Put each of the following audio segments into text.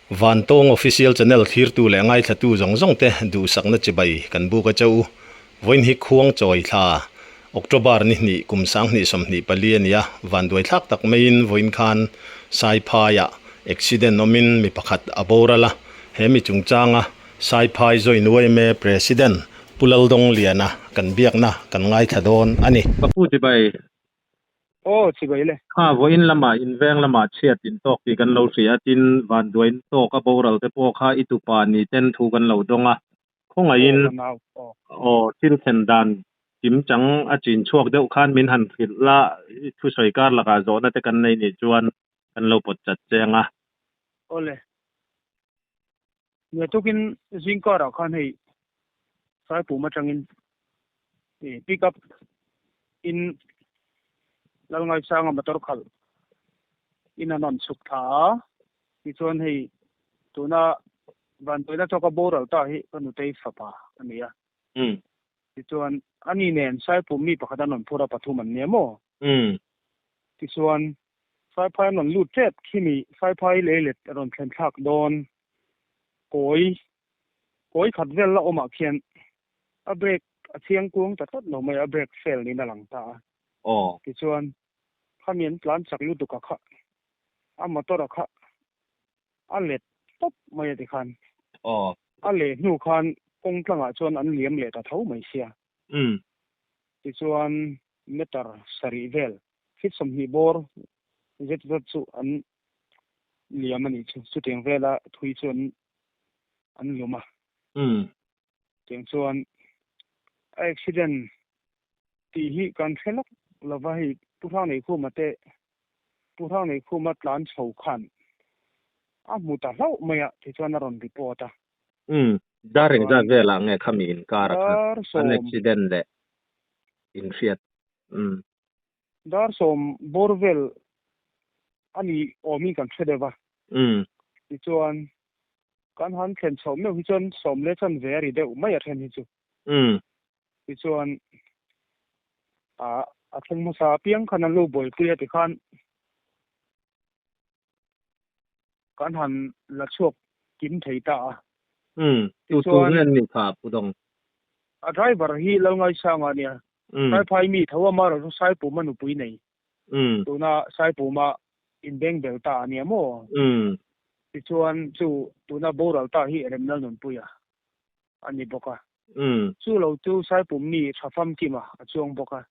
Van Tong official channel thir tu le ngai thatu zong zong te du sakna chibai kan bu ka chau voin hi khuang choi tha October ni kum sang ni som ni palian ya van doi thak tak main voin khan sai pha ya accident nomin mi pakhat aborala hemi chungchanga sai phai zoi nuai me president pulal dong liana kan biak na kan ngai thadon ani papu ti bai chi bai le ha voin lama in veng lama chiat in tok ti kan lo ria tin van doin to ka boral te po kha itu pa ni ten thu kan lo donga khonga in o til sen dan kim chang a chin chuak deuh khan min han thil la thu soi kar laka zo na te kan nei ni chuan kan lo pot chat chenga ole ne tokin zingka ra khan hei sai pu ma changin pick up in lalngai sanga motor khal in anon suk tha ti chon hei tuna van toina choka boral ta hi kanu tei fapa ania ti chuan ani nen sai pu mi pakhata non phura pathum an nemo ti chuan sai phai non lu chet khimi sai phai le let ron thlen thak don koi khat vel la oma khian a break a thiang kuang ta tat no mai a break fail ni na lang ta ti chuan khamien plan chak lu tu ka kha a motor kha a let top mai ti khan a le nu khan kong tlanga chuan an liam le ta tho mai sia ti chuan meter sari vel fit som hi bor zet chu an liam ani chu teng vela thui chuan an luma teng chuan accident ti hi kan thelak lova hi puthang nei khu mate puthang nei khu ma tlan chho khan a muta lau maya ti chuan ron report a daring za vela nge khami in kar an accident le in fiat dar som borvel ani omi kan thedeva ti chuan kan han thlen chom me hi chuan som le chan very deuh mai a then hi chu ti chuan a theng mo sa piang khan an lo boi pui ti khan kan han la chuak kim thei ta tu nen ni kha pudong a driver hi lo ngai sanga nia sai phai mi thawa ma ro sai pu manu pui nei tuna sai pu ma in beng bel ta ania mo ti chuan chu tuna boral ta hi remnal non puya ani boka chu lo chu sai pu mi thafam ki ma chuang boka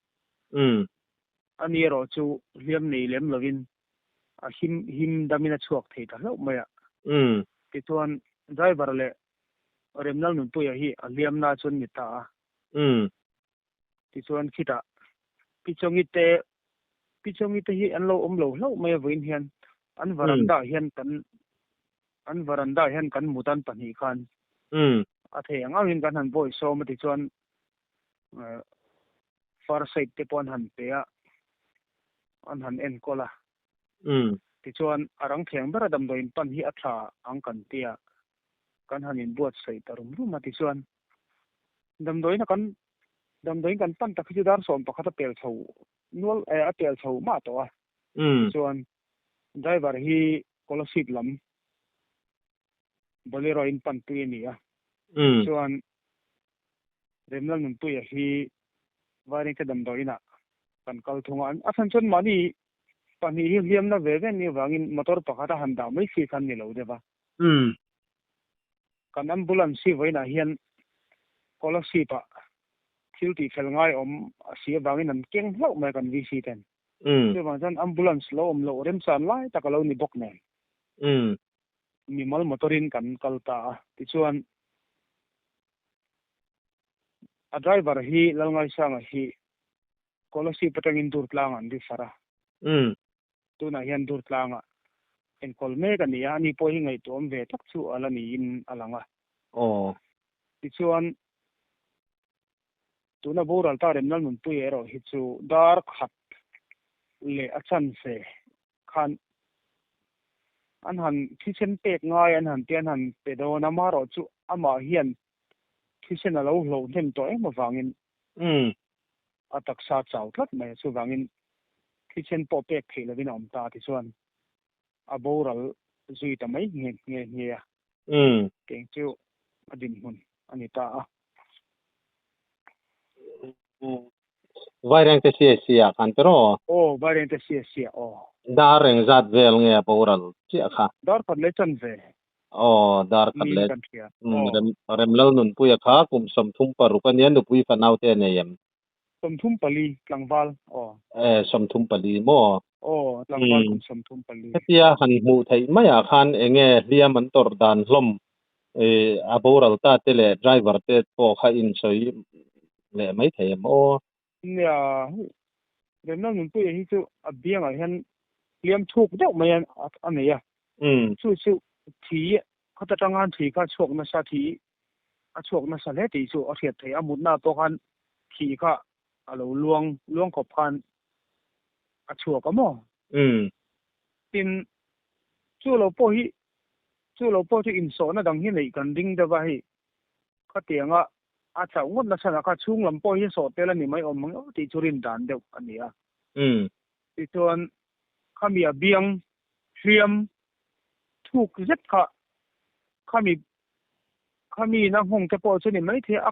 ani ro chu liam nei lem lovin a him damina chuak thei ta lo maya ti chuan driver le remnal non puya hi a liam na chun ni ta ti chuan khita pichongi te hi an lo lo mai voin hian an varanda hian kan mutan pani khan a the angin kan han boy so ma ti chuan far side te pon han pe a an han en kola ti chuan arang theng ber dam doin pan hi a tha ang kan tia kan han in buat sei tarum ru ma ti chuan dam doin kan pan ta khi dar som pakhata pel tho nual a pel tho ma to a chuan driver hi kolosip lam bolero in pan pu ni a chuan remnal nun pu hi varing ka dam doina kan kal thunga an asan chon mani pani hi liam na ve ni wangin motor pakhata han da mai si khan ni lo deba kan ambulance si voina hian kolosipa thilti fel ngai om sia wangin an keng hlau mai kan vi si ten chu wang jan ambulance lo om lo rem chan lai takalo ni bok ne mi mal motorin kan kalta ti chuan a driver hi lalngai sanga hi kolosi patangin dur tlang an di sara tuna hian dur tlanga en kolme kan ya ni po hi ngai tom ve tak chu ala ni in alanga ti chuan tuna boral ta remnal mun pu ero hi chu dar khat le achan se khan an han kitchen pek ngai an han tian han pedo na maro chu ama hian kitchen alo lo nem to ma wangin atak sa chau thlat mai chu wangin kitchen po pek thei lovin om ta ti chuan a boral zui ta mai nge keng chu adin hun anita vai reng te sia kan pero variant sia da reng zat vel nge boral chi kha dar pat le chan ve dar khat min le kan thia rem lal nun puya kha kum som thum paru kan yan nu pui fanau te ne yem som thum pali tlangwal som thum pali mo tlangwal kum som thum pali tia han mu thai maya khan enge liam an tor dan hlom a boral ta te le driver te po kha in soi le mai thai mo nia rem nam nun pu hi chu abiang a hian liam thuk deuh mai ania chu thi khata tangan thi kha chok na sa thi a chok na sa le ti chu a thiat thei amut na to khan thi kha alo luang khop khan a chok amo tin chu lo po hi in so na dang hi nei kan ding da ba hi kha tianga a chau ngot na sa kha chung lam po hi so te la ni mai om mang ti churin dan deuh ania ti chuan khami a biang hriam thuk zet khami na hong te po chu ni mai the a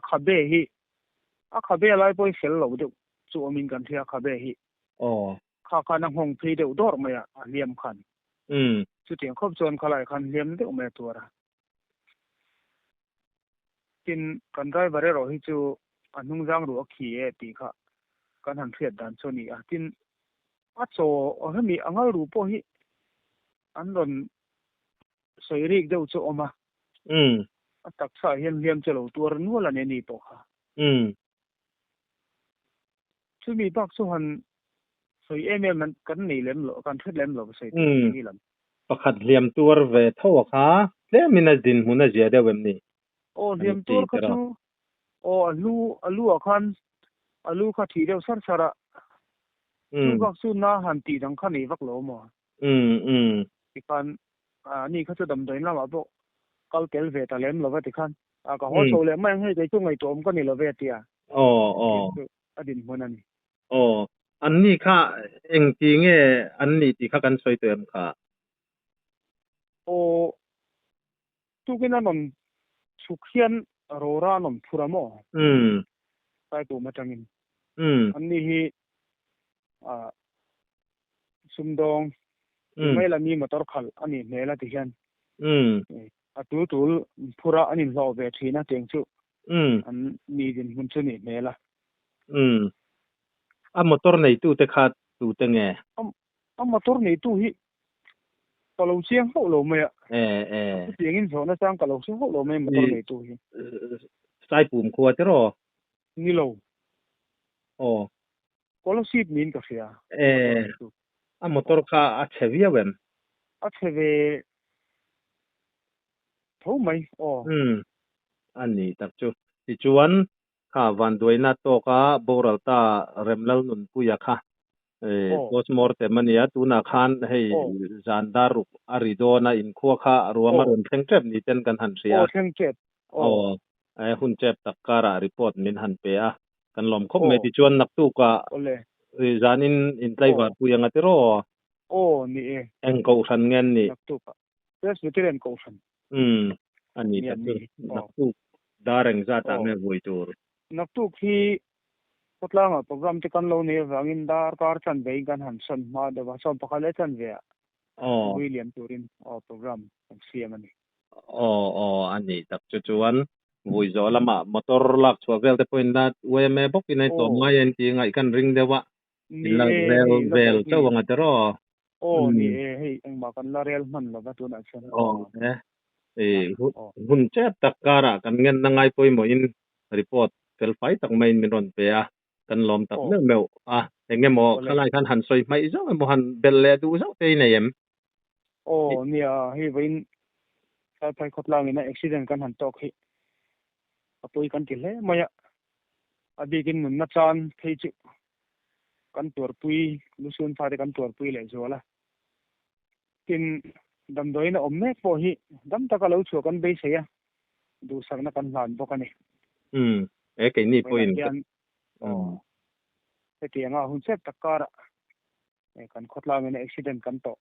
kha be lai poi sel lo deuh chu amin kan thia kha be hi kha na hong phei deuh dor mai a liam khan chu tiang khop chon khalai khan liam deuh mai tura tin kan driver ro hi chu anung jang ru khi e ti kha kan han thiat dan chu ni a tin a cho hemi angal ru po hi an ron soirik deuh chu oma a taksa hian liam chelo tur nual ane ni to kha chu mi bak chu han soi man kan nei lem lo kan thlet lem lo sei ni lam pakhat liam tur ve tho kha le mina din huna zia de wem ni liam tur kha chu alu akhan alu kha thi deuh sar sara chu bak chu na han ti dang kha nei vak lo mo ti khan ni kha chu dam doin lama bo kal kel ve ta lem lo va ti khan ka ho so le mai hei te chu ngai tom ka ni lo ve tia adin honani an ni kha eng ti nge an ni ti kha kan soi to em kha tu kina non sukhian rora non phuramo tai tu matangin an ni hi sumdong mai la mi motor khal ani nela ti hian atu tul phura ani lo ve thina teng chu an ni din hun chu ni nela a motor nei tu te kha tu te nge a motor nei tu hi kalau chiang ho lo me tiang in zo na sang kalau chiang ho lo me motor nei tu hi sai pum khuwa te ro ni lo kalau sip min ka sia a motor kha a chevia wem a cheve tho mai ani tak chu ti chuan kha van doina to ka boral ta remlal nun puya kha postmortem mania tuna khan hei zandaru aridona in khuwa kha ruanga ron thlengtrep ni ten kan han ria thlengtrep hun chep takara report min han pe a kan lom khop me ti chuan nak tu ka zanin in tlaiwar puyanga te ro ni eng ko than ngen ni nak tu ka presbyterian ko than ani tak nak tu dareng za ta me voi tur nak tu khi potlanga program te kan lo ne wangin dar kar chan bei kan han son ma de wa som pakhale chan ve William Turin program siam ani ani tak chu chuan vui zo lama motor lak chwa vel te point na we me bok inai to mai en ti ngai kan ring dewa ila vel chawanga te ro ni hei ang ma kan la rel man lo ba tu na chen hun chet takara kan ngen na ngai poi mo in report fel fai tak mai min ron pe a kan lom tak le meu enge mo khalai kan han soi mai zo mo han bel le du zo te nei em ni hi vein sai phai khotlang ina accident kan han tok hi apoi kan ti le maya abigin mun na chan thei chu kan tur pui lusun phare kan tur pui le zo la tin dam doina omne po hi dam taka lo chu kan be se ya du sakna kan lan bo kan ni ke ni point te tianga hun set takara kan khotlang ina accident kan to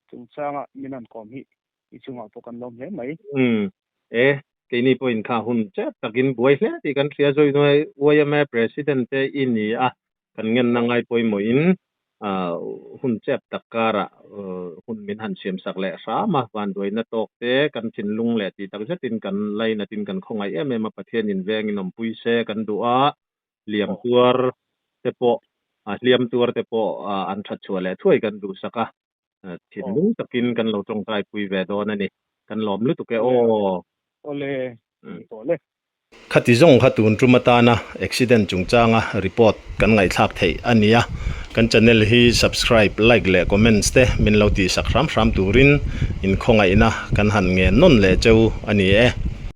chung changa minan kom hi อีช่วงพวกกันลมเห็นไหมcái này point khá hun chứ takin buổi lẽ thì kan ria rồi nói YMA president te ini kan ngen na ngai poi mo in hun chep takara hun min han siam sak le sa ma van doi na tok te kan chin lung le ti tak tin kan lai na tin kan khongai em ma pathian in veng in om pui se kan du liam tuar te po liam tuar te po an that chua le thui kan du saka thin lung takin kan lo tong tai pui ve do na ni kan lom lu tu ke ole ole khati zong khatun trumatana accident chungchanga report kan ngai thak thei ania kan channel hi subscribe like le comments te min lo ti sakram turin in khonga ina kan han nge non le cheu ani